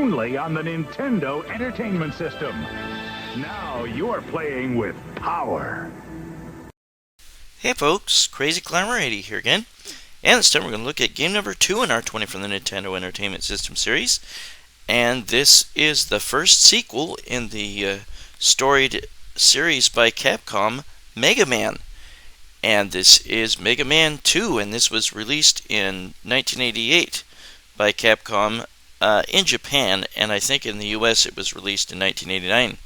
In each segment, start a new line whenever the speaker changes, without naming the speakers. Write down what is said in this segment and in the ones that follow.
only on the Nintendo Entertainment System. Now you're playing with power.
Hey folks, Crazy Climber 80 here again. And this time we're going to look at game number 2 in our 20 from the Nintendo Entertainment System series. And this is the first sequel in the storied series by Capcom, Mega Man. And this is Mega Man 2, and this was released in 1988 by Capcom in Japan, and I think in the US it was released in 1989.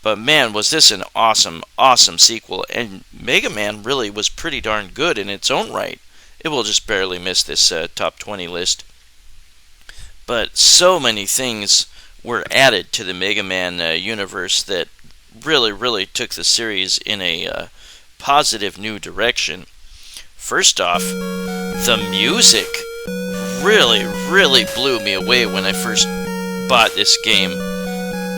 But man, was this an awesome, awesome sequel, and Mega Man really was pretty darn good in its own right. It will just barely miss this top 20 list. But so many things were added to the Mega Man universe that really took the series in a positive new direction. First off, the music really blew me away when I first bought this game.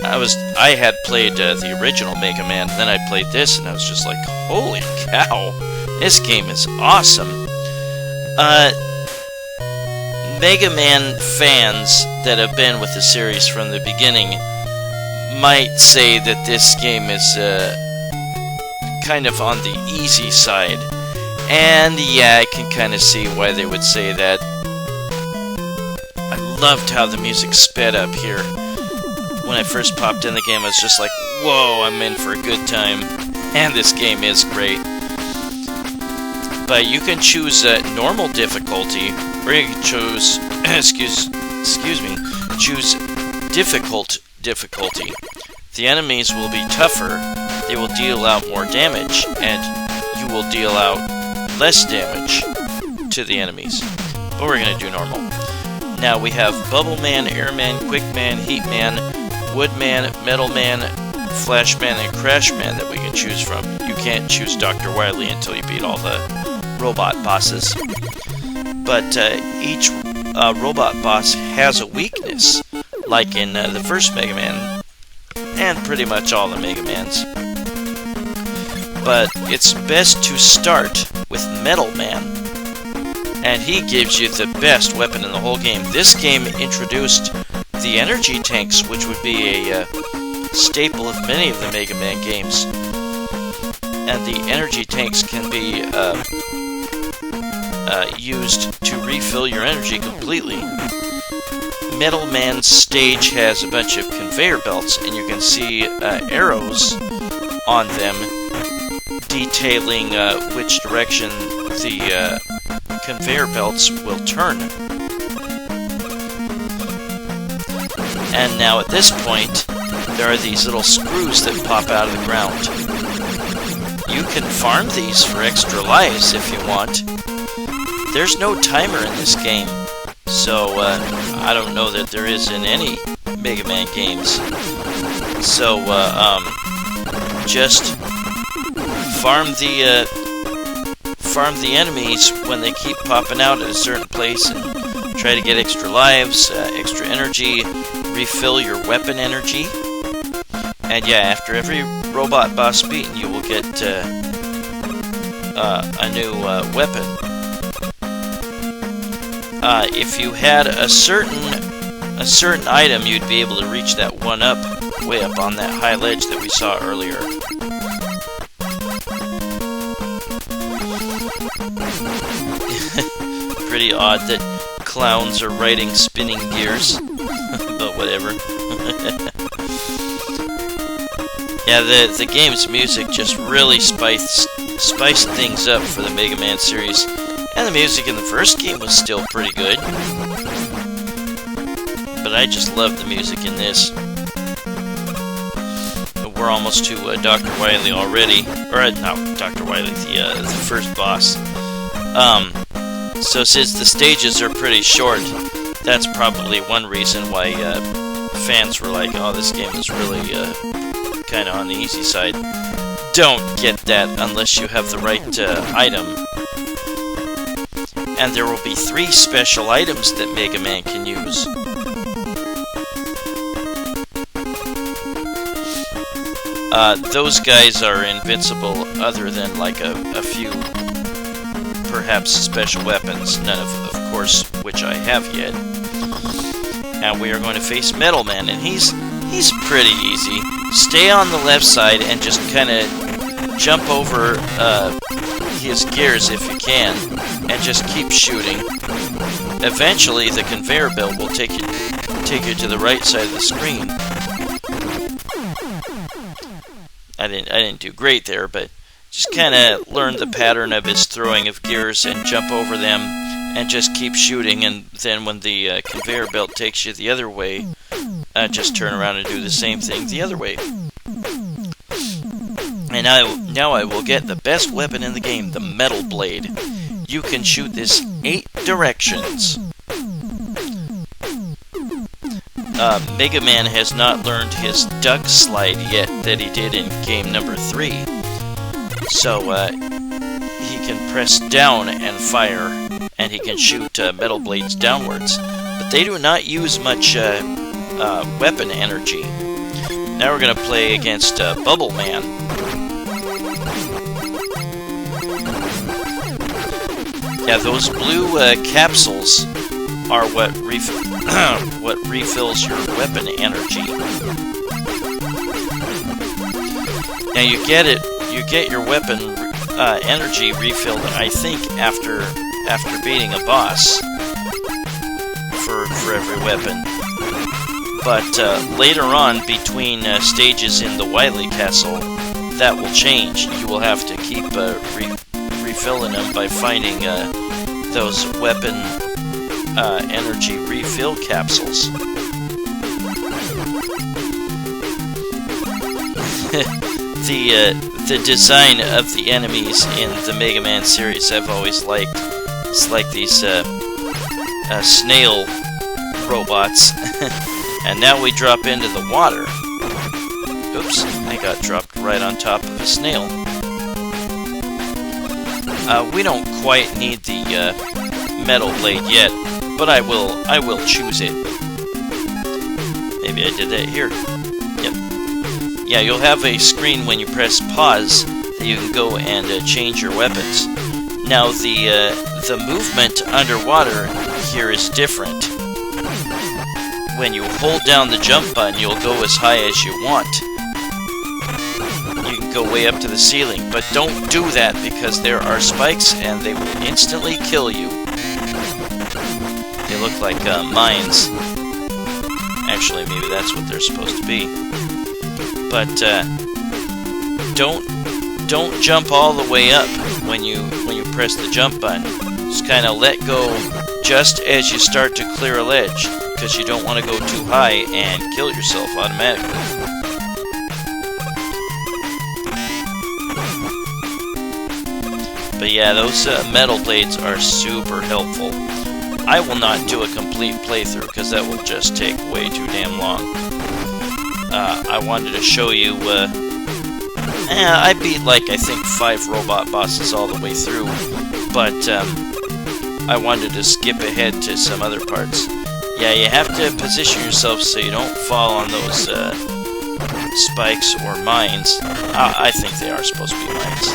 I had played the original Mega Man, then I played this, and I was just like, holy cow, this game is awesome. Mega Man fans that have been with the series from the beginning might say that this game is kind of on the easy side. And yeah, I can kind of see why they would say that. I loved how the music sped up here. When I first popped in the game, I was just like, whoa, I'm in for a good time. And this game is great. But you can choose normal difficulty, or you can choose, excuse me, choose difficult difficulty. The enemies will be tougher, they will deal out more damage, and you will deal out less damage to the enemies. But we're going to do normal. Now we have Bubble Man, Air Man, Quick Man, Heat Man, Wood Man, Metal Man, Flash Man, and Crash Man that we can choose from. You can't choose Dr. Wily until you beat all the robot bosses. But each robot boss has a weakness, like in the first Mega Man, and pretty much all the Mega Mans. But it's best to start with Metal Man, and he gives you the best weapon in the whole game. This game introduced the energy tanks, which would be a staple of many of the Mega Man games. And the energy tanks can be used to refill your energy completely. Metal Man's stage has a bunch of conveyor belts, and you can see arrows on them detailing which direction the conveyor belts will turn. And now at this point, there are these little screws that pop out of the ground. You can farm these for extra lives if you want. There's no timer in this game, so I don't know that there is in any Mega Man games. So just farm the enemies when they keep popping out at a certain place, and try to get extra lives, extra energy, refill your weapon energy. And yeah, after every robot boss beaten, you will get a new weapon. If you had a certain item, you'd be able to reach that one up, way up on that high ledge that we saw earlier. Pretty odd that clowns are riding spinning gears, but whatever. Yeah, the game's music just really spiced things up for the Mega Man series, and the music in the first game was still pretty good. But I just love the music in this. We're almost to Dr. Wily already, or no, Dr. Wily, the first boss. So since the stages are pretty short, that's probably one reason why fans were like, oh, this game is really kind of on the easy side. Don't get that unless you have the right item. And there will be 3 special items that Mega Man can use. Those guys are invincible other than like a few perhaps special weapons, none of course which I have yet. and we are going to face Metal Man, and he's pretty easy. Stay on the left side and just kind of jump over his gears if you can, and just keep shooting. Eventually, the conveyor belt will take you to the right side of the screen. I didn't do great there, but just kind of learn the pattern of his throwing of gears and jump over them and just keep shooting, and then when the conveyor belt takes you the other way, just turn around and do the same thing the other way. And now I will get the best weapon in the game, the Metal Blade. You can shoot this 8 directions. Mega Man has not learned his duck slide yet that he did in game number 3. So he can press down and fire, and he can shoot metal blades downwards. But they do not use much weapon energy. Now we're going to play against Bubble Man. Yeah, those blue capsules are what refills your weapon energy. Now you get your weapon energy refilled, I think, after beating a boss for every weapon. But later on, between stages in the Wily Castle, that will change. You will have to keep refilling them by finding those weapon energy refill capsules. The design of the enemies in the Mega Man series I've always liked. It's like these snail robots. And now we drop into the water. Oops, I got dropped right on top of a snail. We don't quite need the Metal Blade yet, but I will choose it. Maybe I did that here. Yep. Yeah, you'll have a screen when you press pause that you can go and change your weapons. Now the movement underwater here is different. When you hold down the jump button, you'll go as high as you want. You can go way up to the ceiling, but don't do that because there are spikes and they will instantly kill you. They look like mines. Actually, maybe that's what they're supposed to be. But don't jump all the way up when you press the jump button. Just kind of let go just as you start to clear a ledge, because you don't want to go too high and kill yourself automatically. But yeah, those metal blades are super helpful. I will not do a complete playthrough because that will just take way too damn long. I wanted to show you, I beat like I think 5 robot bosses all the way through, but I wanted to skip ahead to some other parts. Yeah, you have to position yourself so you don't fall on those spikes or mines. I think they are supposed to be mines.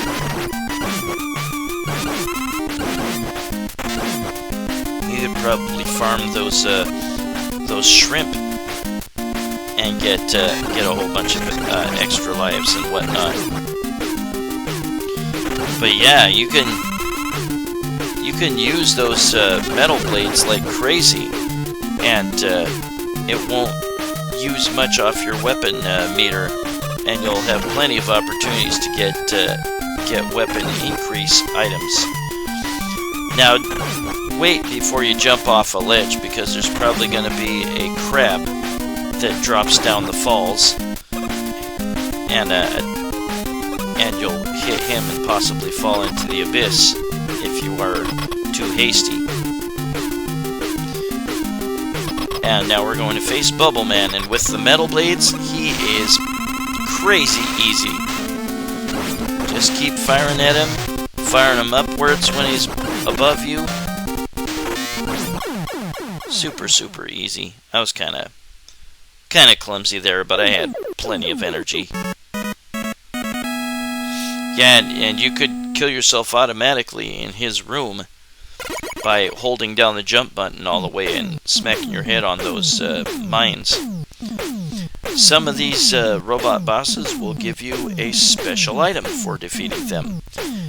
You could probably farm those shrimp and get a whole bunch of extra lives and whatnot. But yeah, you can use those metal blades like crazy, and it won't use much off your weapon meter, and you'll have plenty of opportunities to get weapon increase items. Now, wait before you jump off a ledge, because there's probably going to be a crab that drops down the falls, and you'll hit him and possibly fall into the abyss if you are too hasty. And now we're going to face Bubble Man, and with the metal blades, he is crazy easy. Just keep firing at him, firing him upwards when he's above you. Super easy. I was kind of clumsy there, but I had plenty of energy. Yeah, and you could kill yourself automatically in his room by holding down the jump button all the way and smacking your head on those mines. Some of these robot bosses will give you a special item for defeating them.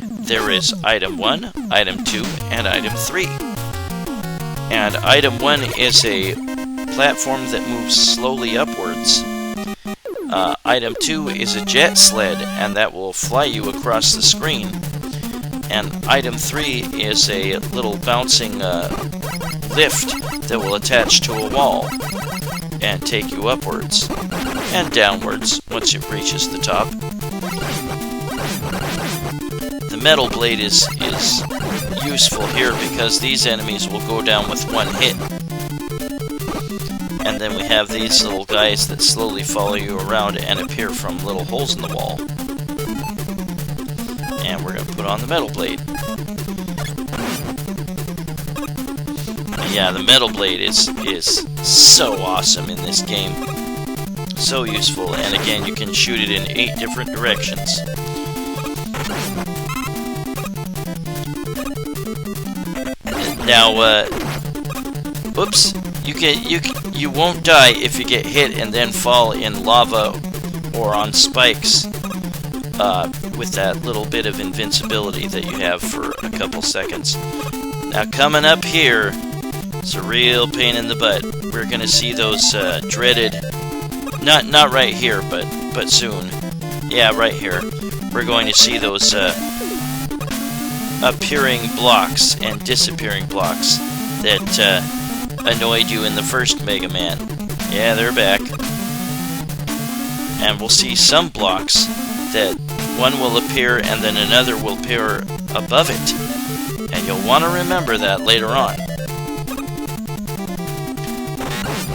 There is Item 1, Item 2, and Item 3. And Item 1 is a platform that moves slowly upwards. Item 2 is a jet sled, and that will fly you across the screen. And Item 3 is a little bouncing lift that will attach to a wall and take you upwards and downwards once it reaches the top. The metal blade is useful here because these enemies will go down with one hit. And then we have these little guys that slowly follow you around and appear from little holes in the wall. And we're going to put on the metal blade. Yeah, the metal blade is so awesome in this game. So useful, and again, you can shoot it in 8 different directions. Now, whoops, you won't die if you get hit and then fall in lava or on spikes with that little bit of invincibility that you have for a couple seconds. Now, coming up here, it's a real pain in the butt. We're gonna see those dreaded, not right here, but soon. Yeah, right here. We're going to see those appearing blocks and disappearing blocks that annoyed you in the first Mega Man. Yeah, they're back. And we'll see some blocks that one will appear and then another will appear above it. And you'll want to remember that later on.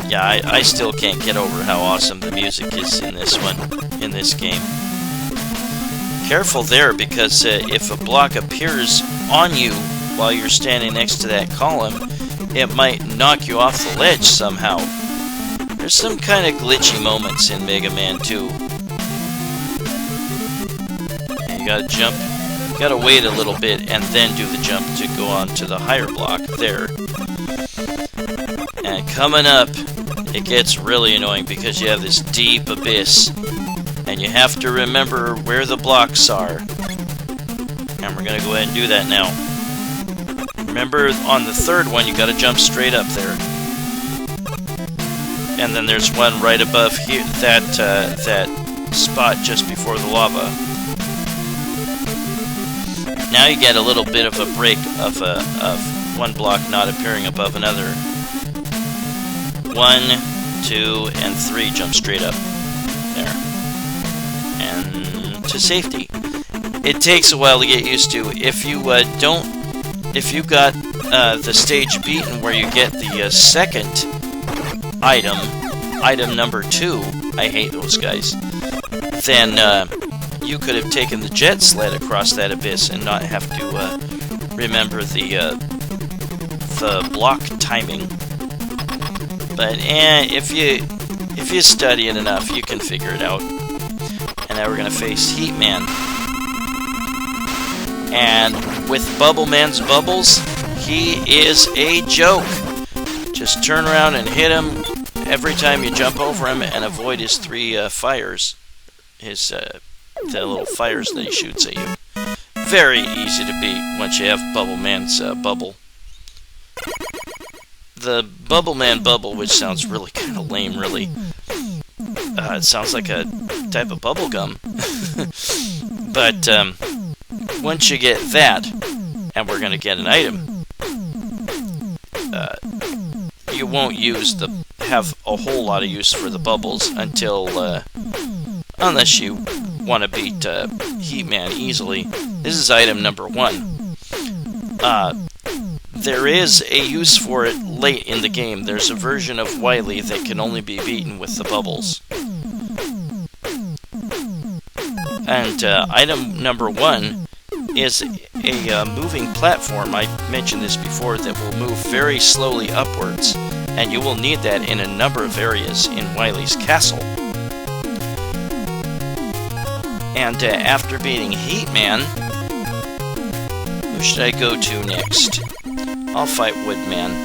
Yeah, I still can't get over how awesome the music is in this one, in this game. Careful there, because if a block appears on you while you're standing next to that column, it might knock you off the ledge somehow. There's some kind of glitchy moments in Mega Man 2. And you gotta jump, you gotta wait a little bit and then do the jump to go on to the higher block there. And coming up, it gets really annoying because you have this deep abyss. And you have to remember where the blocks are. And we're going to go ahead and do that now. Remember, on the third one, you got to jump straight up there. And then there's one right above here, that spot just before the lava. Now you get a little bit of a break of one block not appearing above another. 1, 2, and 3 jump straight up. There. And to safety. It takes a while to get used to. If you got the stage beaten where you get the second item number 2, I hate those guys, then you could have taken the jet sled across that abyss and not have to remember the block timing. But if you study it enough, you can figure it out. And now we're going to face Heat Man. And with Bubble Man's bubbles, he is a joke. Just turn around and hit him every time you jump over him and avoid his 3 fires. The little fires that he shoots at you. Very easy to beat once you have Bubble Man's bubble. The Bubble Man bubble, which sounds really kind of lame, really. It sounds like a type of bubble gum. But once you get that, and we're going to get an item, you won't have a whole lot of use for the bubbles until, unless you want to beat Heat Man easily. This is item number 1. There is a use for it late in the game. There's a version of Wily that can only be beaten with the bubbles. And item number 1 is a moving platform, I mentioned this before, that will move very slowly upwards. And you will need that in a number of areas in Wilys Castle. And after beating Heat Man, who should I go to next? I'll fight Woodman.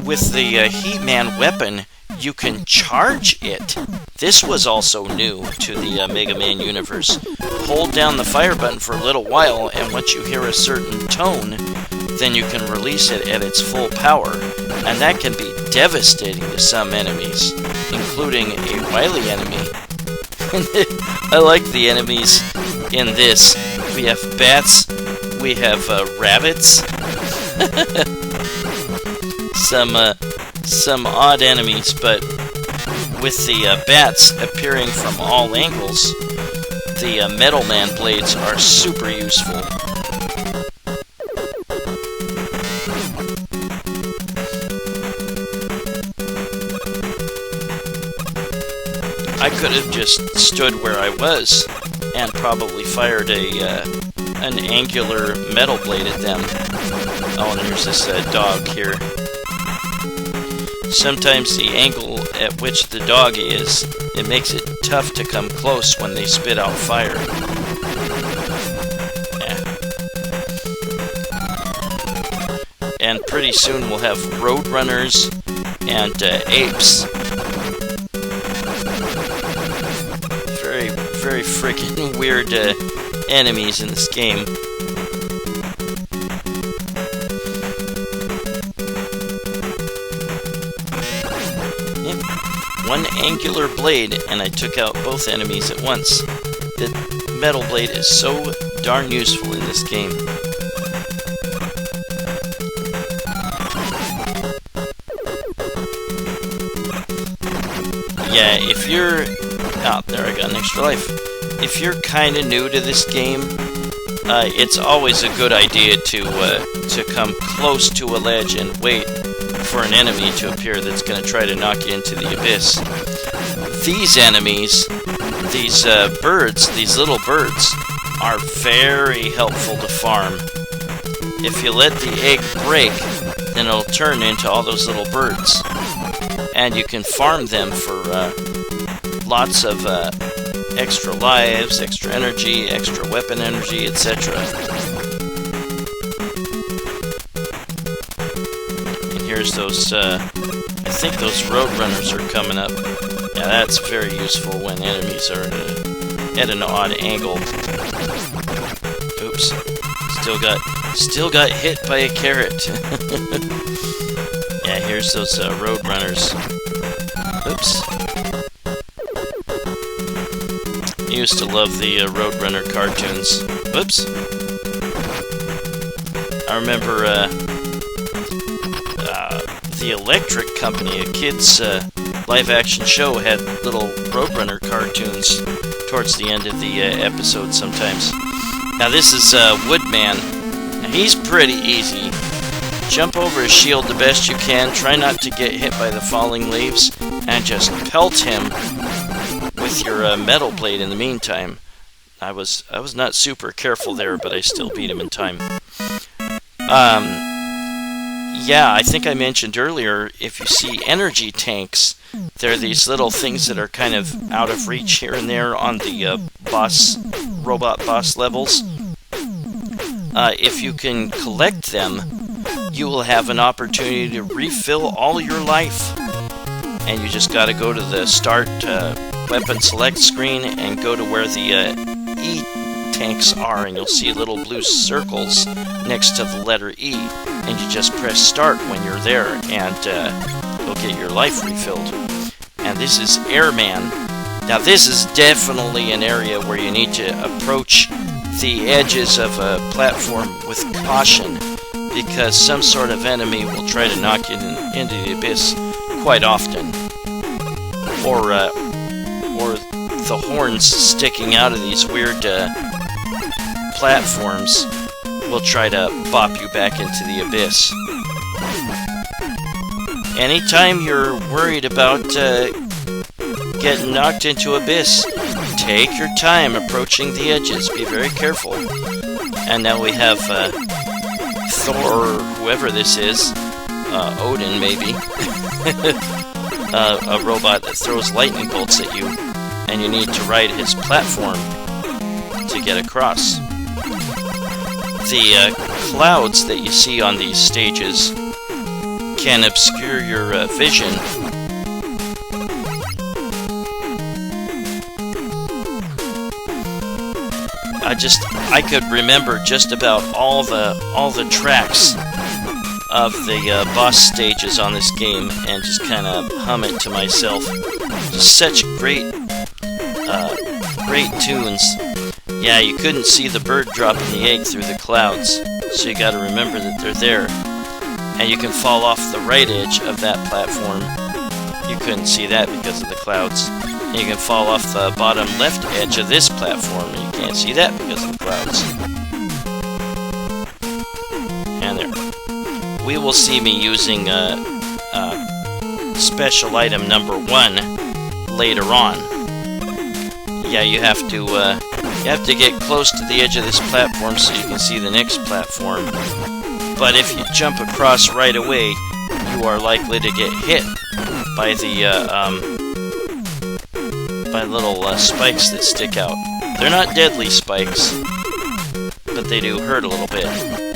With the Heatman weapon, you can charge it. This was also new to the Mega Man universe. Hold down the fire button for a little while, and once you hear a certain tone, then you can release it at its full power, and that can be devastating to some enemies, including a Wily enemy. I like the enemies in this. We have bats, we have rabbits, some odd enemies, but with the bats appearing from all angles, the Metal Man blades are super useful. I could have just stood where I was and probably fired an angular metal blade at them. Oh, and there's this dog here. Sometimes the angle at which the dog is, it makes it tough to come close when they spit out fire. Yeah. And pretty soon we'll have roadrunners and apes. Very freaking weird enemies in this game. Yep. One angular blade, and I took out both enemies at once. The metal blade is so darn useful in this game. Yeah, if you're... Oh, there I got an extra life. If you're kind of new to this game, it's always a good idea to come close to a ledge and wait for an enemy to appear that's going to try to knock you into the abyss. These enemies, these birds, these little birds, are very helpful to farm. If you let the egg break, then it'll turn into all those little birds. And you can farm them for lots of extra lives, extra energy, extra weapon energy, etc. And here's those, I think those roadrunners are coming up. Yeah, that's very useful when enemies are at an odd angle. Oops. Still got hit by a carrot. Yeah, here's those roadrunners. Oops. I used to love the Roadrunner cartoons. Whoops. I remember the Electric Company, a kids' live-action show, had little Roadrunner cartoons towards the end of the episode sometimes. Now this is Woodman. Now, he's pretty easy. Jump over his shield the best you can, try not to get hit by the falling leaves, and just pelt him with your metal blade in the meantime. I was not super careful there, but I still beat him in time. Yeah, I think I mentioned earlier, if you see energy tanks, they're these little things that are kind of out of reach here and there on the robot boss levels. If you can collect them, you will have an opportunity to refill all your life. And you just gotta go to the start weapon select screen and go to where the E tanks are, and you'll see little blue circles next to the letter E, and you just press start when you're there, and you'll get your life refilled. And this is Airman. Now this is definitely an area where you need to approach the edges of a platform with caution, because some sort of enemy will try to knock you into the abyss quite often. Or the horns sticking out of these weird platforms will try to bop you back into the abyss. Anytime you're worried about getting knocked into abyss, take your time approaching the edges. Be very careful. And now we have Thor, or whoever this is, Odin maybe, a robot that throws lightning bolts at you, and you need to ride his platform to get across. the clouds that you see on these stages can obscure your vision. I could remember just about all the tracks of the boss stages on this game and just kind of hum it to myself. Just such great tunes. Yeah, you couldn't see the bird dropping the egg through the clouds, so you gotta remember that they're there. And you can fall off the right edge of that platform. You couldn't see that because of the clouds. And you can fall off the bottom left edge of this platform, and you can't see that because of the clouds. And there. We will see me using special item number 1 later on. Yeah, you have to get close to the edge of this platform so you can see the next platform. But if you jump across right away, you are likely to get hit by the by little spikes that stick out. They're not deadly spikes, but they do hurt a little bit.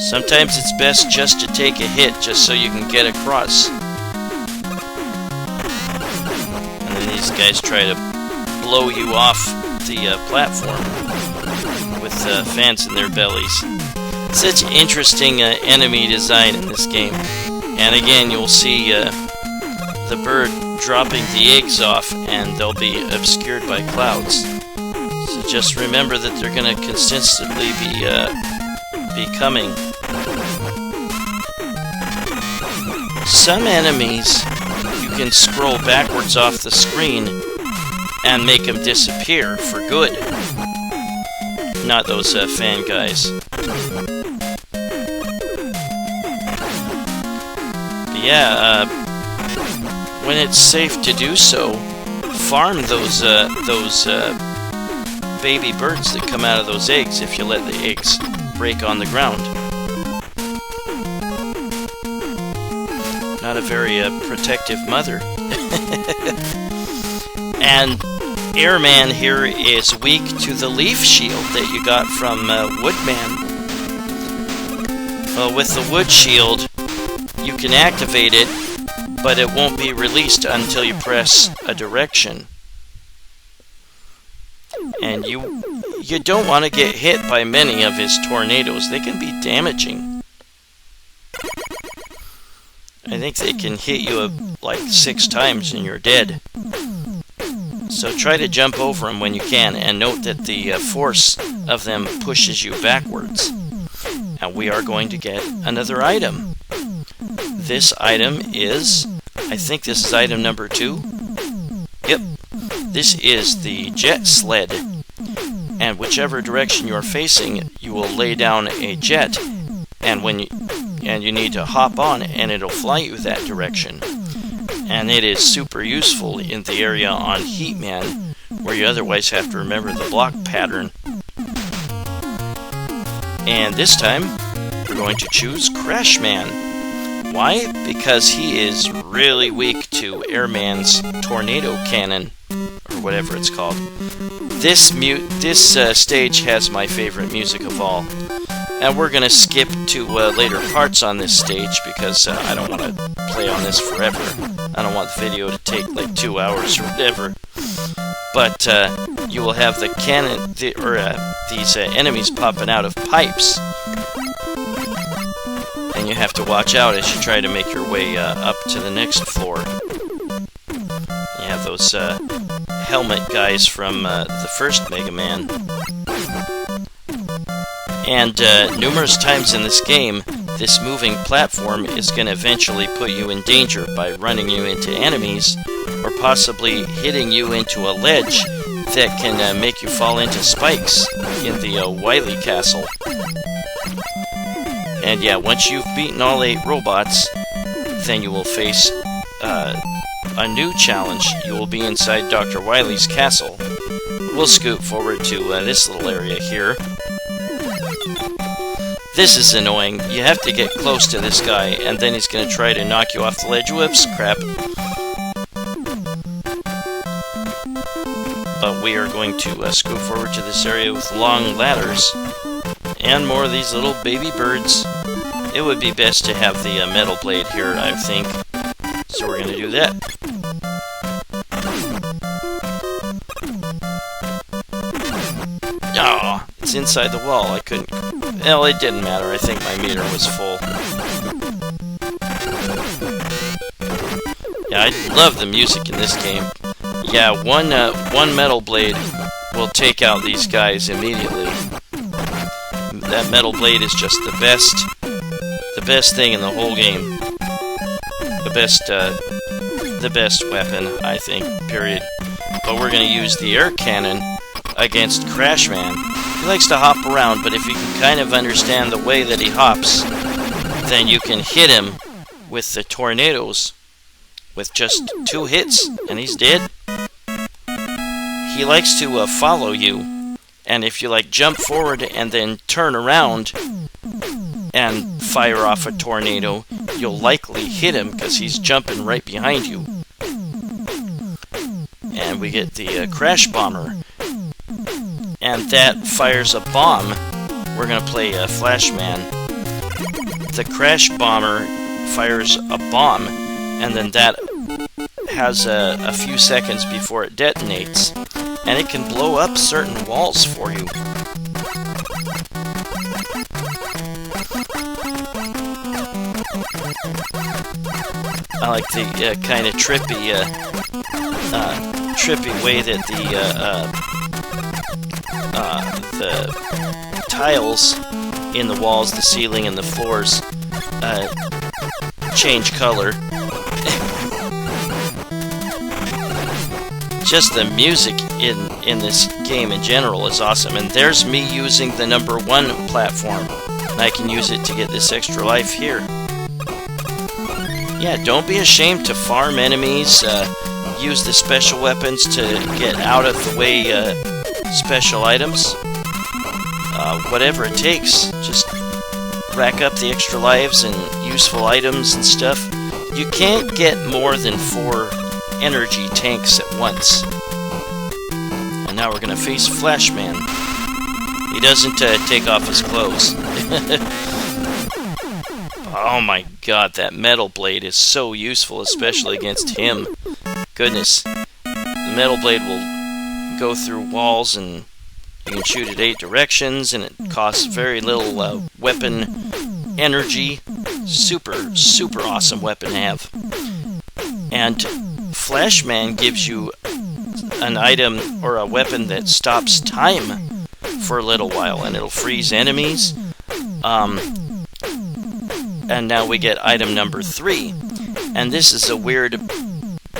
Sometimes it's best just to take a hit just so you can get across. And then these guys try to blow you off the platform with fans in their bellies. Such interesting enemy design in this game. And again, you'll see the bird dropping the eggs off, and they'll be obscured by clouds. So just remember that they're going to consistently be coming. Some enemies, you can scroll backwards off the screen and make them disappear for good. Not those fan guys. But yeah, when it's safe to do so, farm those baby birds that come out of those eggs if you let the eggs break on the ground. Not a very protective mother. And Airman here is weak to the leaf shield that you got from Woodman. Well, with the wood shield, you can activate it, but it won't be released until you press a direction. And you don't want to get hit by many of his tornadoes. They can be damaging. I think they can hit you like 6 times and you're dead. So try to jump over them when you can, and note that the force of them pushes you backwards. And we are going to get another item. This item is, I think this is item number 2. Yep. This is the jet sled. And whichever direction you're facing, you will lay down a jet, and you need to hop on, and it'll fly you that direction. And it is super useful in the area on Heatman, where you otherwise have to remember the block pattern. And this time, we're going to choose Crashman. Why? Because he is really weak to Airman's tornado cannon, or whatever it's called. This stage has my favorite music of all. And we're going to skip to later parts on this stage because I don't want to play on this forever. I don't want the video to take like 2 hours or whatever. But you will have the cannon, these enemies popping out of pipes. And you have to watch out as you try to make your way up to the next floor. You have those helmet guys from the first Mega Man. And numerous times in this game, this moving platform is going to eventually put you in danger by running you into enemies, or possibly hitting you into a ledge that can make you fall into spikes in the Wily Castle. And yeah, once you've beaten all 8 robots, then you will face a new challenge. You will be inside Dr. Wily's Castle. We'll scoot forward to this little area here. This is annoying. You have to get close to this guy, and then he's going to try to knock you off the ledge. Whoops, crap. But we are going to scoot forward to this area with long ladders. And more of these little baby birds. It would be best to have the metal blade here, I think. So we're going to do that. Oh, it's inside the wall. I couldn't... Well, it didn't matter. I think my meter was full. Yeah, I love the music in this game. Yeah, one metal blade will take out these guys immediately. That metal blade is just the best thing in the whole game. The best weapon, I think, period. But we're going to use the air cannon against Crashman. He likes to hop around, but if you can kind of understand the way that he hops, then you can hit him with the tornadoes with just 2 hits, and he's dead. He likes to follow you, and if you like jump forward and then turn around and fire off a tornado, you'll likely hit him because he's jumping right behind you. And we get the Crash Bomber, and that fires a bomb. We're going to play Flashman. The Crash Bomber fires a bomb, and then that has a few seconds before it detonates, and it can blow up certain walls for you. I like the kind of trippy way that the tiles in the walls, the ceiling, and the floors change color. Just the music in this game in general is awesome. And there's me using the number 1 platform. And I can use it to get this extra life here. Yeah, don't be ashamed to farm enemies. Use the special weapons to get out of the way special items. Whatever it takes. Just rack up the extra lives and useful items and stuff. You can't get more than 4 energy tanks at once. And now we're gonna face Flashman. He doesn't take off his clothes. Oh my god, that metal blade is so useful, especially against him. Goodness. The metal blade will go through walls, and you can shoot it 8 directions, and it costs very little weapon energy. Super, super awesome weapon to have. And Flashman gives you an item or a weapon that stops time for a little while, and it'll freeze enemies. And now we get item number 3, and this is a weird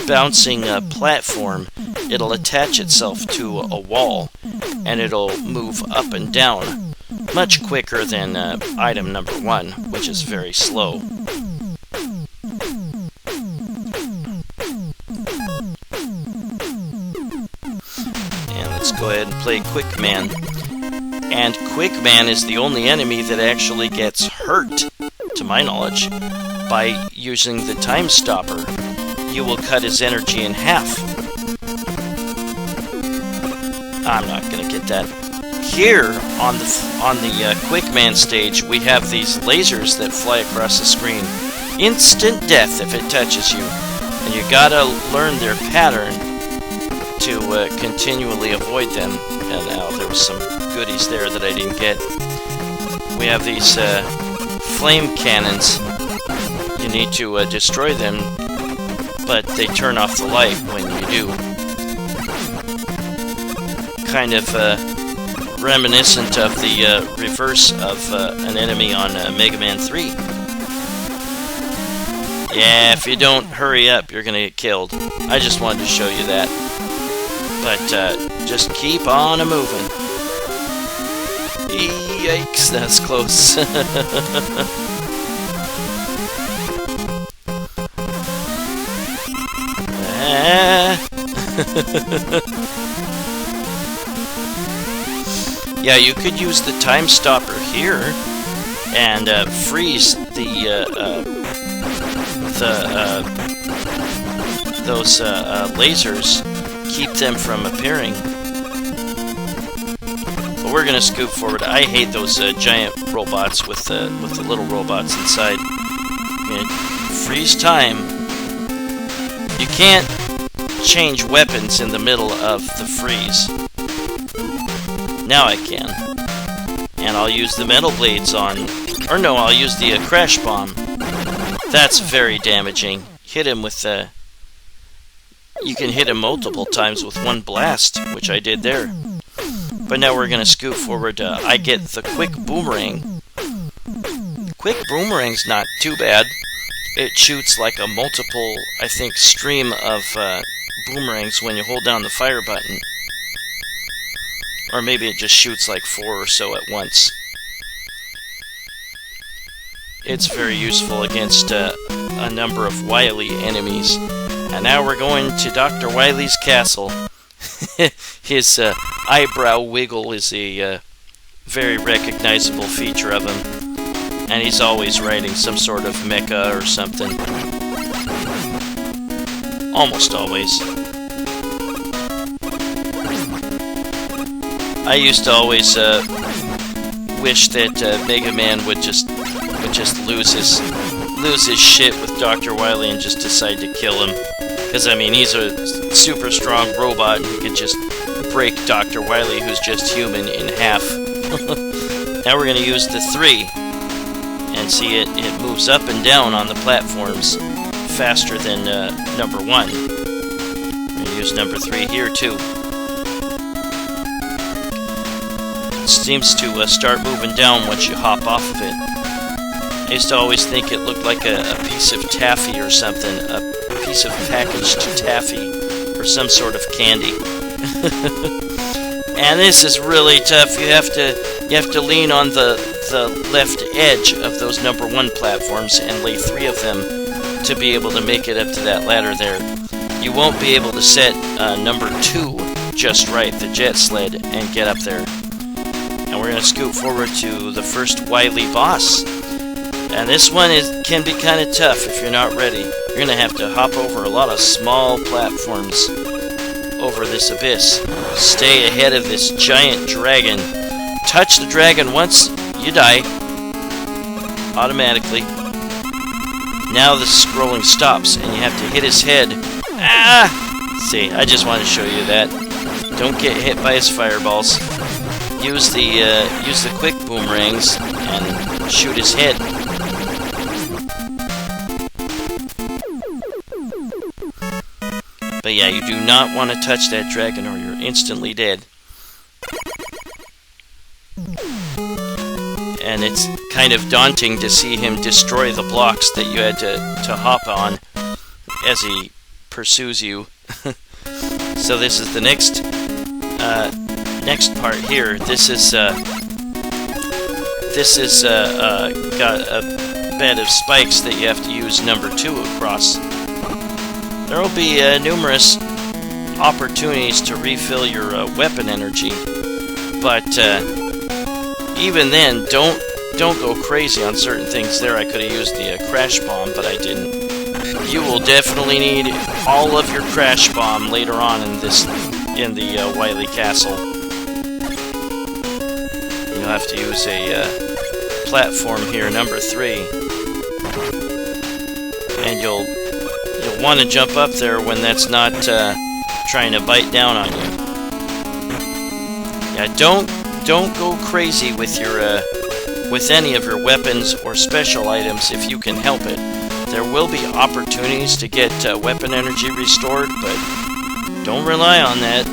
bouncing platform. It'll attach itself to a wall, and it'll move up and down much quicker than item number 1, which is very slow. And let's go ahead and play Quick Man. And Quick Man is the only enemy that actually gets hurt, to my knowledge, by using the Time Stopper. You will cut his energy in half. I'm not gonna get that. Here on the Quick Man stage, we have these lasers that fly across the screen. Instant death if it touches you, and you gotta learn their pattern to continually avoid them. And now there was some goodies there that I didn't get. We have these flame cannons. You need to destroy them, but they turn off the light when you do. Kind of reminiscent of the reverse of an enemy on Mega Man 3. Yeah, if you don't hurry up, you're gonna get killed. I just wanted to show you that. But just keep on a-moving. Yikes, that's close. Yeah, you could use the Time Stopper here and freeze those lasers, keep them from appearing. But we're gonna scoot forward. I hate those giant robots with the little robots inside. Okay. Freeze time. You can't change weapons in the middle of the freeze. Now I can. And I'll use the metal blades on... Or no, I'll use the crash bomb. That's very damaging. Hit him with the... You can hit him multiple times with one blast, which I did there. But now we're gonna scoot forward. I get the quick boomerang. Quick boomerang's not too bad. It shoots like a multiple, I think, stream of boomerangs when you hold down the fire button. Or maybe it just shoots like 4 or so at once. It's very useful against a number of wily enemies. And now we're going to Dr. Wily's Castle. His eyebrow wiggle is a very recognizable feature of him. And he's always riding some sort of mecha or something. Almost always. I used to always wish that Mega Man would just lose his shit with Dr. Wily and just decide to kill him. Because, I mean, he's a super strong robot and he could just break Dr. Wily, who's just human, in half. Now we're going to use the 3. And see, it moves up and down on the platforms faster than number 1. I'm going to use number 3 here, too. It seems to start moving down once you hop off of it. I used to always think it looked like a piece of taffy or something, a piece of packaged taffy, or some sort of candy. And this is really tough. You have to lean on the left edge of those number 1 platforms and lay 3 of them to be able to make it up to that ladder there. You won't be able to set number 2 just right, the jet sled, and get up there. And we're going to scoot forward to the first Wily boss. And this one can be kind of tough if you're not ready. You're going to have to hop over a lot of small platforms over this abyss. Stay ahead of this giant dragon. Touch the dragon once, you die. Automatically. Now the scrolling stops and you have to hit his head. Ah! See, I just wanted to show you that. Don't get hit by his fireballs. Use the quick boomerangs and shoot his head. But yeah, you do not want to touch that dragon or you're instantly dead. And it's kind of daunting to see him destroy the blocks that you had to hop on as he pursues you. So this is the next part here. This is got a bed of spikes that you have to use number 2 across. There will be numerous opportunities to refill your weapon energy, but even then, don't go crazy on certain things there. I could have used the crash bomb, but I didn't. You will definitely need all of your crash bomb later on in the Wily Castle. You'll have to use a platform here, number 3, and you'll want to jump up there when that's not trying to bite down on you. Yeah, don't go crazy with your with any of your weapons or special items if you can help it. There will be opportunities to get weapon energy restored, but don't rely on that.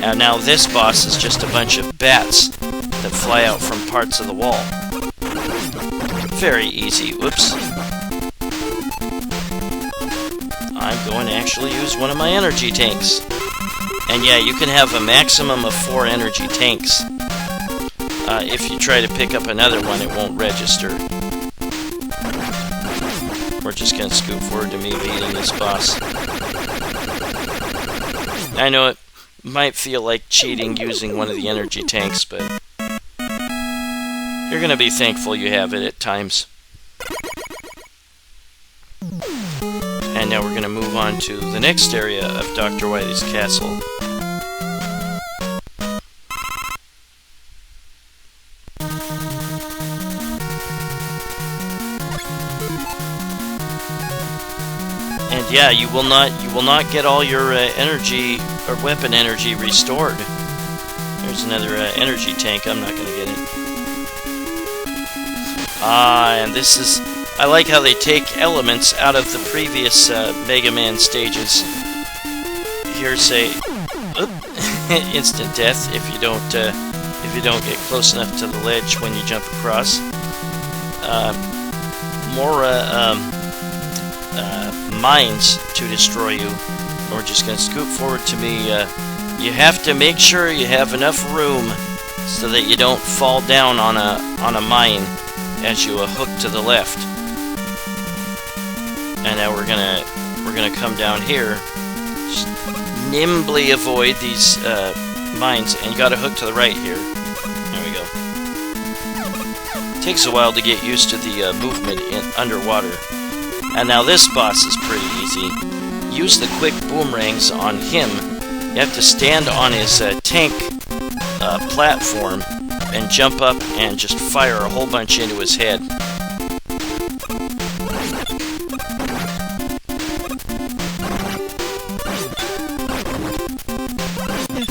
And now this boss is just a bunch of bats that fly out from parts of the wall. Very easy. Whoops. I'm going to actually use one of my energy tanks. And yeah, you can have a maximum of 4 energy tanks. If you try to pick up another one, it won't register. We're just going to scoot forward to me beating this boss. I know it might feel like cheating using one of the energy tanks, but you're going to be thankful you have it at times. And now we're going to move on to the next area of Dr. Wily's Castle. yeah, you will not get all your energy or weapon energy restored. There's another energy tank. I'm not going to get it. And this is... I like how they take elements out of the previous Mega Man stages. Here's a instant death if you don't get close enough to the ledge when you jump across. More mines to destroy you. We're just going to scoot forward to me. You have to make sure you have enough room so that you don't fall down on a mine as you hook to the left. And now we're gonna come down here, just nimbly avoid these mines, and you got to hook to the right here. There we go. Takes a while to get used to the movement underwater. And now this boss is pretty easy. Use the quick boomerangs on him. You have to stand on his tank platform and jump up and just fire a whole bunch into his head. It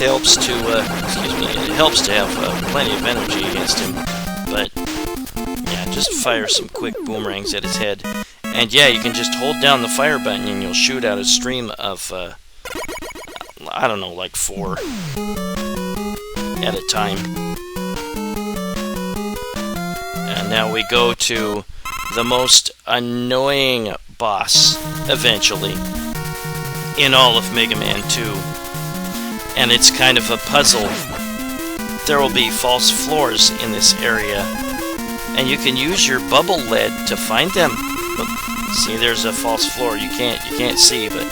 helps to have plenty of energy against him, but yeah, just fire some quick boomerangs at his head. And yeah, you can just hold down the fire button and you'll shoot out a stream of, I don't know, like 4 at a time. And now we go to the most annoying boss, eventually, in all of Mega Man 2. And it's kind of a puzzle. There will be false floors in this area, and you can use your bubble lead to find them. Look, see, there's a false floor. You can't see, but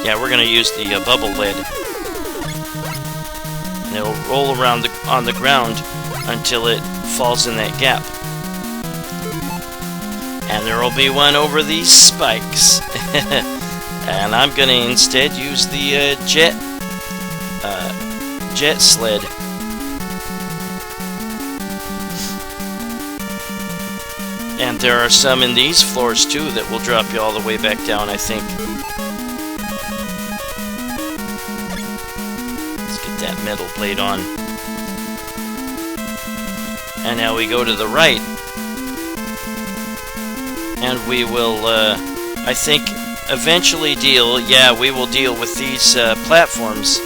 yeah, we're gonna use the bubble lead, and it'll roll around on the ground until it falls in that gap. And there will be one over these spikes. And I'm gonna instead use the jet sled. And there are some in these floors too that will drop you all the way back down, I think. Let's get that metal plate on. And now we go to the right. And we will, I think, eventually we will deal with these platforms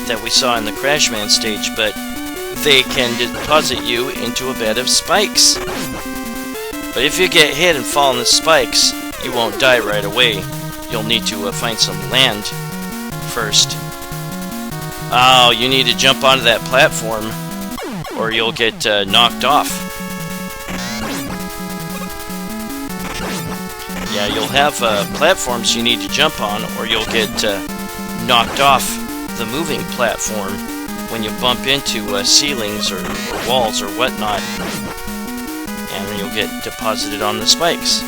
that we saw in the Crashman stage, but they can deposit you into a bed of spikes. But if you get hit and fall in the spikes, you won't die right away. You'll need to find some land first. Oh, you need to jump onto that platform, or you'll get knocked off. Yeah, you'll have platforms you need to jump on, or you'll get knocked off the moving platform when you bump into ceilings or walls or whatnot, and then you'll get deposited on the spikes.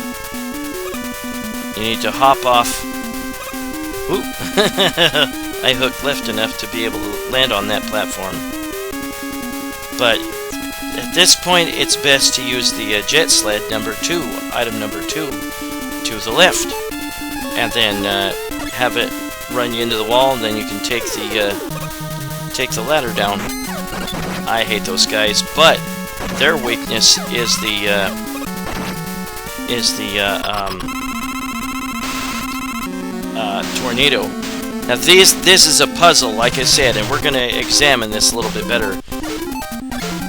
You need to hop off. Ooh. I hooked left enough to be able to land on that platform. But at this point, it's best to use the jet sled number 2, item number 2, to the left, and then have it run you into the wall, and then you can take the ladder down. I hate those guys, but their weakness is the tornado. Now this is a puzzle, like I said, and we're going to examine this a little bit better.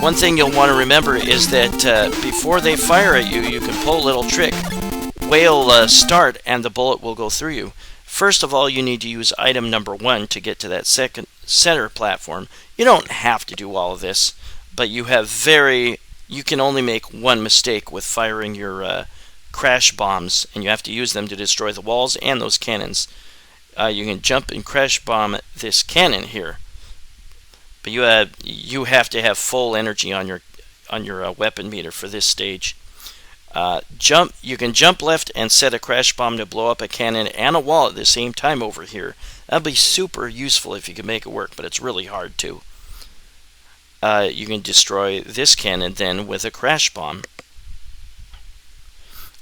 One thing you'll want to remember is that before they fire at you, you can pull a little trick. Wail start, and the bullet will go through you. First of all, you need to use item number 1 to get to that center platform. You don't have to do all of this, but you can only make one mistake with firing your crash bombs, and you have to use them to destroy the walls and those cannons. You can jump and crash bomb this cannon here, but you have to have full energy on your weapon meter for this stage. You can jump left and set a crash bomb to blow up a cannon and a wall at the same time over here. That'd be super useful if you could make it work, but it's really hard to. You can destroy this cannon then with a crash bomb.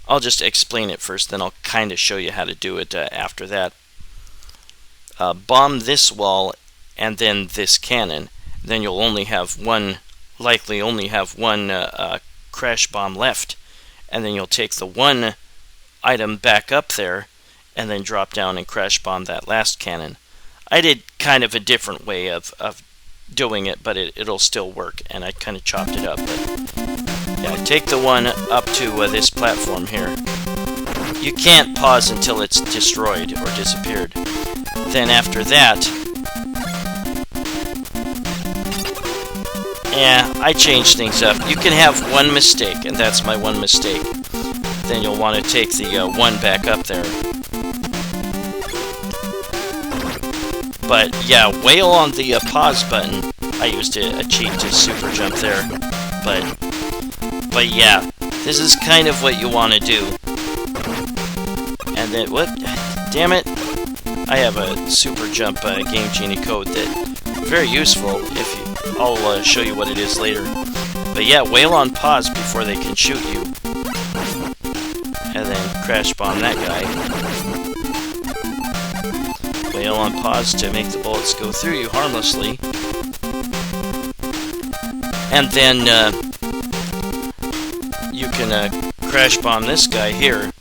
I'll just explain it first, then I'll kind of show you how to do it after that. Bomb this wall and then this cannon. Then you'll only have likely only have one crash bomb left. And then you'll take the one item back up there and then drop down and crash bomb that last cannon. I did kind of a different way of doing it, but it'll still work, and I kind of chopped it up. But yeah, take the one up to this platform here. You can't pause until it's destroyed or disappeared. Then after that, yeah, I changed things up. You can have one mistake, and that's my one mistake. Then you'll want to take the one back up there. But yeah, wail on the pause button. I used a cheat to super jump there. But yeah, this is kind of what you want to do. And then, what? Damn it! I have a super jump game Genie code that very useful. I'll show you what it is later. But yeah, wail on pause before they can shoot you, and then crash bomb that guy. Wail on pause to make the bullets go through you harmlessly, and then you can crash bomb this guy here.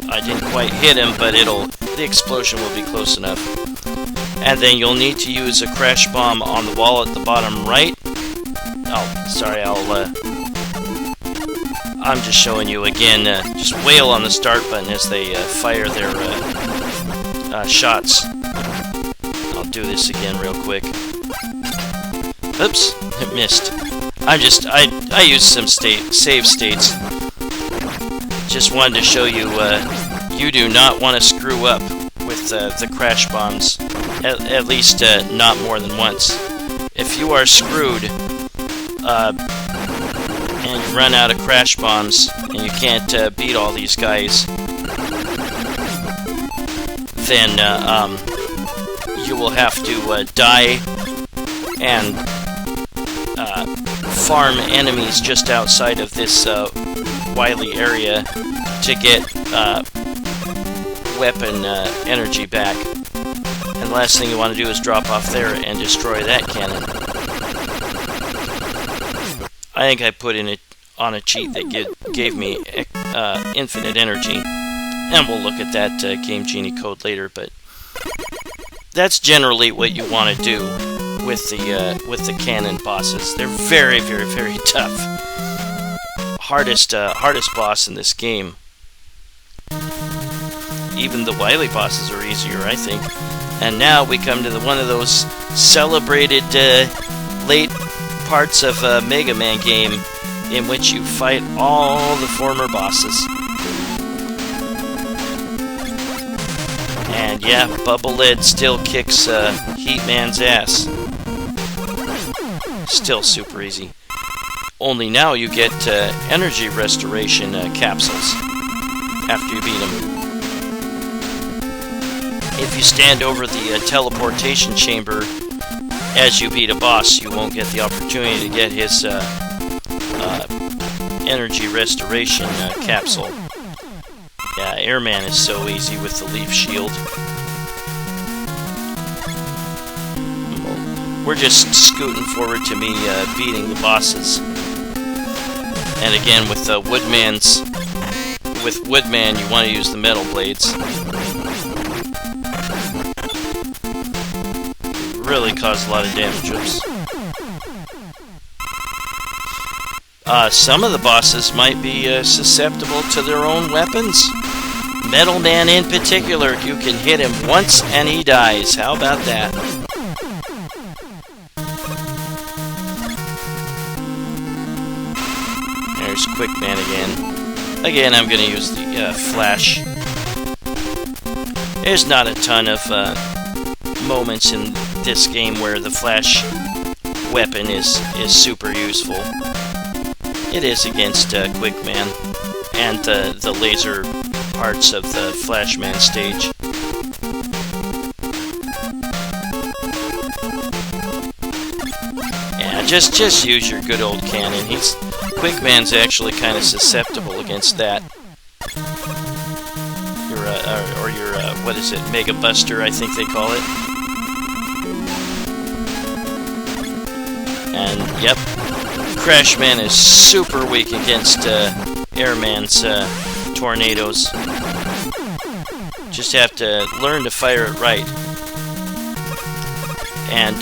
I didn't quite hit him, but the explosion will be close enough. And then you'll need to use a crash bomb on the wall at the bottom right. Oh, sorry, I'm just showing you again. Just wail on the start button as they fire their shots. I'll do this again real quick. Oops, it missed. I used some save states. Just wanted to show you, you do not want to screw up with the crash bombs. At least not more than once. If you are screwed, and you run out of crash bombs, and you can't beat all these guys, then you will have to die and farm enemies just outside of this Wily area to get weapon energy back. And the last thing you want to do is drop off there and destroy that cannon. I think I put on a cheat that gave me infinite energy, and we'll look at that game Genie code later. But that's generally what you want to do with the cannon bosses. They're very, very, very tough. Hardest boss in this game. Even the Wily bosses are easier, I think. And now we come to one of those celebrated late parts of a Mega Man game in which you fight all the former bosses. And yeah, Bubble Lead still kicks Heat Man's ass. Still super easy. Only now you get energy restoration capsules after you beat him. If you stand over the teleportation chamber as you beat a boss, you won't get the opportunity to get his energy restoration capsule. Yeah, Airman is so easy with the leaf shield. We're just scooting forward to me beating the bosses. And again, with Woodman, you want to use the metal blades. Really cause a lot of damage. Oops. Some of the bosses might be susceptible to their own weapons. Metal Man in particular, you can hit him once and he dies. How about that? There's Quick Man again. Again, I'm going to use the flash. There's not a ton of moments in this game where the flash weapon is super useful. It is against Quick Man and the laser parts of the Flashman stage. Yeah, just use your good old cannon. Quick Man's actually kind of susceptible against that. is it? Mega Buster, I think they call it. And, yep, Crashman is super weak against Airman's tornadoes. Just have to learn to fire it right. And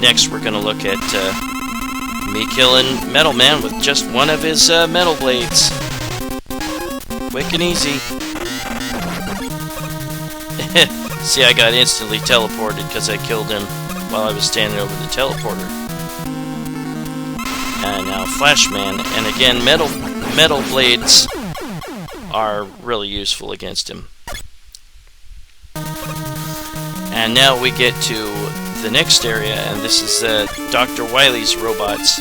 next we're going to look at me killing Metal Man with just one of his metal blades. Quick and easy. See, I got instantly teleported because I killed him while I was standing over the teleporter. And now Flashman, and again, metal blades are really useful against him. And now we get to the next area, and this is Dr. Wily's robots.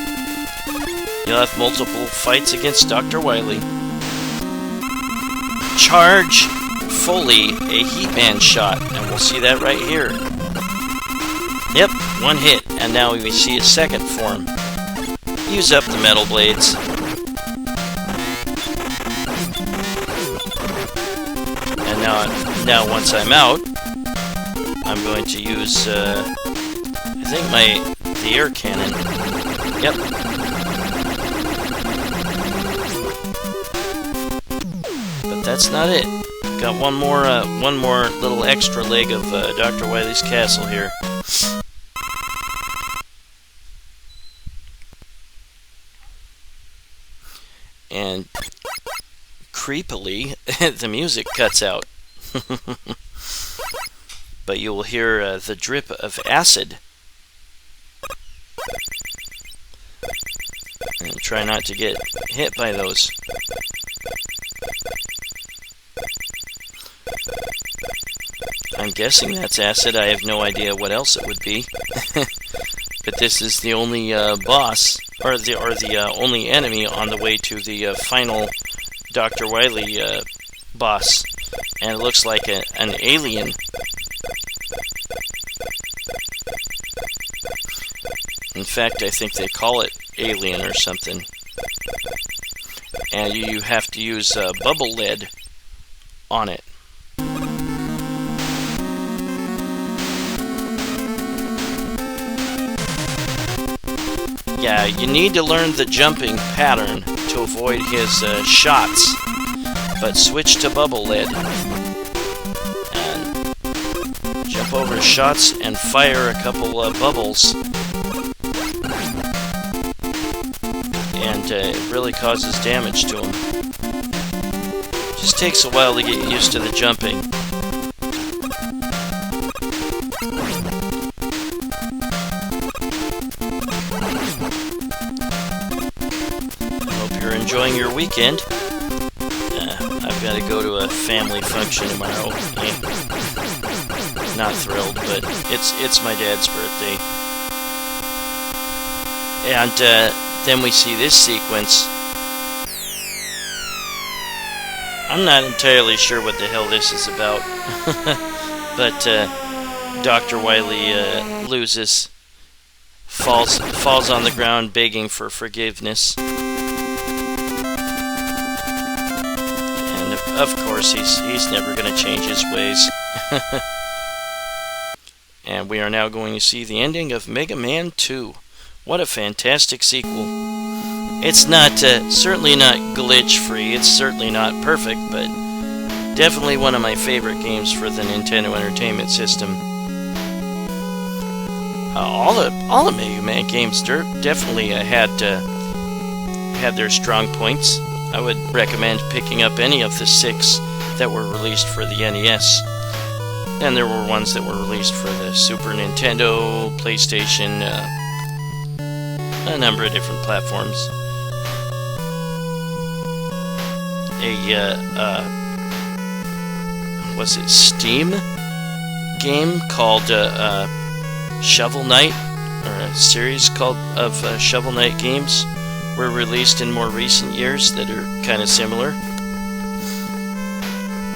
You'll have multiple fights against Dr. Wily. Charge fully a Heatman shot, and we'll see that right here. Yep, one hit, and now we see a second form. Use up the metal blades. And now once I'm out, I'm going to use, I think the air cannon. Yep. But that's not it. Got one more little extra leg of Dr. Wilys Castle here. And creepily, the music cuts out. But you will hear the drip of acid. And try not to get hit by those. I'm guessing that's acid. I have no idea what else it would be. But this is the only boss, or the only enemy on the way to the final Dr. Wily boss, and it looks like an alien. In fact, I think they call it alien or something. And you have to use bubble lead on it. Yeah, you need to learn the jumping pattern to avoid his shots, but switch to bubble lead. And jump over his shots and fire a couple of bubbles. And it really causes damage to him. Just takes a while to get used to the jumping. Enjoying your weekend. I've got to go to a family function tomorrow. Not thrilled, but it's my dad's birthday. And then we see this sequence. I'm not entirely sure what the hell this is about. But Dr. Wily loses, falls on the ground begging for forgiveness. Of course, he's never going to change his ways. And we are now going to see the ending of Mega Man 2. What a fantastic sequel. It's not, certainly not glitch-free, it's certainly not perfect, but definitely one of my favorite games for the Nintendo Entertainment System. All the Mega Man games definitely had their strong points. I would recommend picking up any of the 6 that were released for the NES. And there were ones that were released for the Super Nintendo, PlayStation, a number of different platforms. Was it Steam game called Shovel Knight, or a series of Shovel Knight games were released in more recent years that are kind of similar.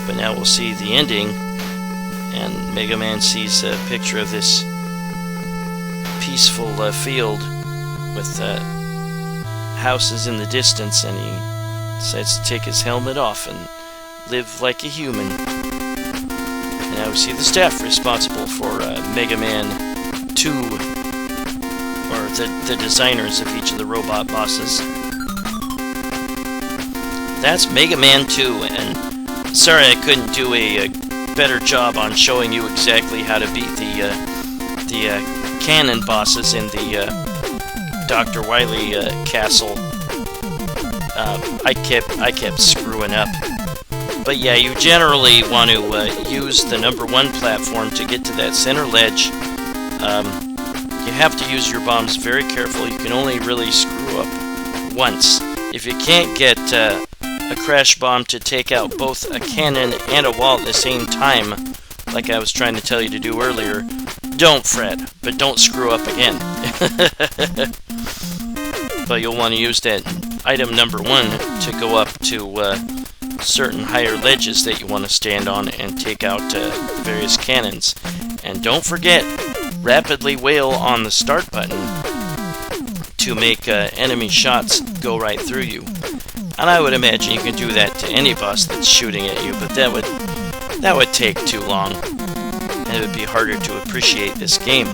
But now we'll see the ending, and Mega Man sees a picture of this peaceful field with houses in the distance, and he decides to take his helmet off and live like a human. And now we see the staff responsible for Mega Man 2, or the designers of each of the robot bosses. That's Mega Man 2, and sorry I couldn't do a better job on showing you exactly how to beat the cannon bosses in the Dr. Wily Castle. I kept screwing up. But yeah, you generally want to use the number 1 platform to get to that center ledge. You have to use your bombs very carefully. You can only really screw up once. If you can't get a crash bomb to take out both a cannon and a wall at the same time, like I was trying to tell you to do earlier, don't fret, but don't screw up again. But you'll want to use that item number 1 to go up to certain higher ledges that you want to stand on and take out various cannons. And don't forget, rapidly wail on the start button to make enemy shots go right through you. And I would imagine you can do that to any boss that's shooting at you, but that would take too long, and it would be harder to appreciate this game.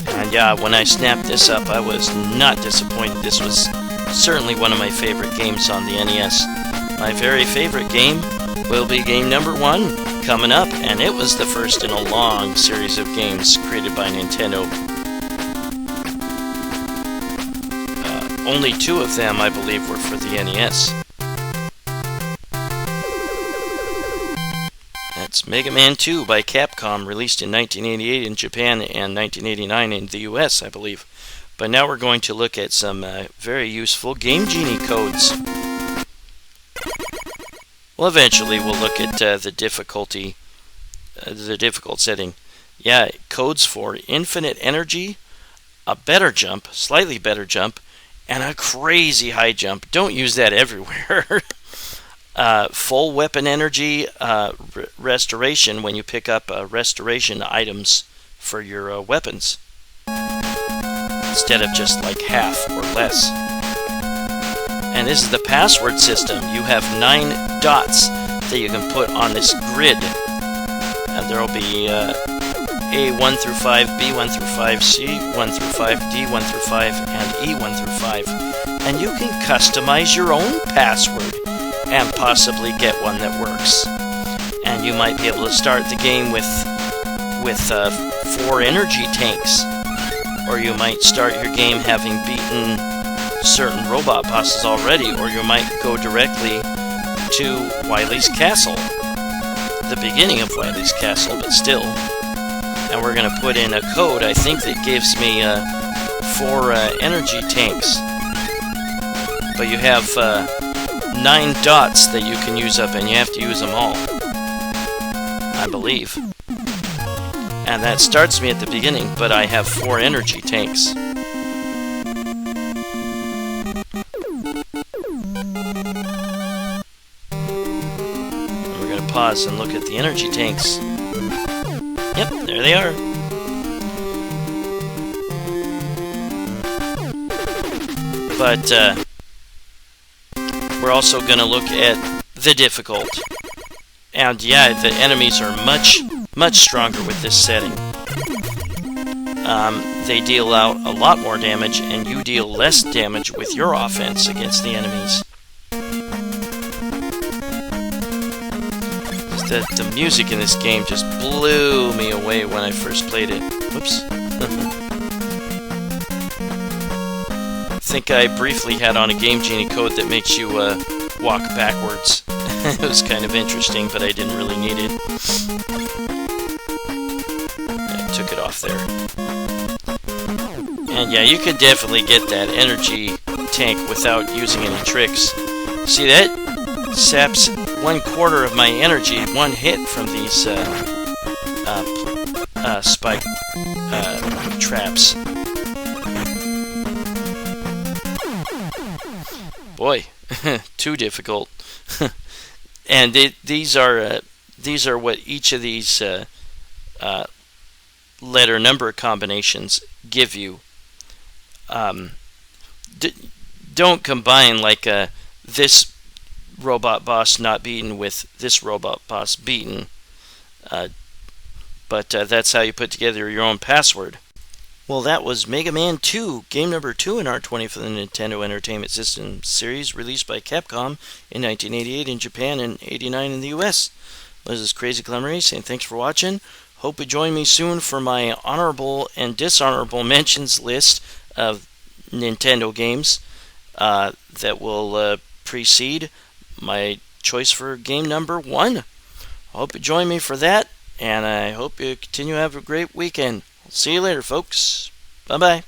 And yeah, when I snapped this up, I was not disappointed. This was certainly one of my favorite games on the NES. My very favorite game will be game number 1 coming up, and it was the first in a long series of games created by Nintendo. Only 2 of them, I believe, were for the NES. That's Mega Man 2 by Capcom, released in 1988 in Japan and 1989 in the US, I believe. But now we're going to look at some very useful Game Genie codes. Well, eventually we'll look at the difficult setting. Yeah, codes for infinite energy, a better jump, slightly better jump, and a crazy high jump. Don't use that everywhere. Full weapon energy, restoration when you pick up restoration items for your weapons, instead of just like half or less. And this is the password system. You have 9 dots that you can put on this grid. And there will be A 1 through 5, B 1 through 5, C 1 through 5, D 1 through 5, and E 1 through 5. And you can customize your own password and possibly get one that works. And you might be able to start the game with 4 energy tanks. Or you might start your game having beaten certain robot bosses already, or you might go directly to Wilys Castle, the beginning of Wilys Castle, but still. And we're going to put in a code, I think, that gives me 4 energy tanks. But you have 9 dots that you can use up, and you have to use them all, I believe. And that starts me at the beginning, but I have 4 energy tanks. Pause and look at the energy tanks. Yep, there they are. But we're also going to look at the difficult. And yeah, the enemies are much stronger with this setting. They deal out a lot more damage, and you deal less damage with your offense against the enemies. The music in this game just blew me away when I first played it. Whoops. I think I briefly had on a Game Genie code that makes you walk backwards. It was kind of interesting, but I didn't really need it. I took it off there. And yeah, you could definitely get that energy tank without using any tricks. See that? Saps 1/4 of my energy, one hit from these spike traps. Boy, too difficult. And these are what each of these letter number combinations give you. Don't combine like this robot boss not beaten with this robot boss beaten. but that's how you put together your own password. Well, that was Mega Man 2, game number 2 in R20 for the Nintendo Entertainment System series, released by Capcom in 1988 in Japan and 89 in the US. This is Crazy Clemery saying thanks for watching. Hope you join me soon for my honorable and dishonorable mentions list of Nintendo games that will precede my choice for game number 1. I hope you join me for that, and I hope you continue to have a great weekend. See you later, folks. Bye-bye.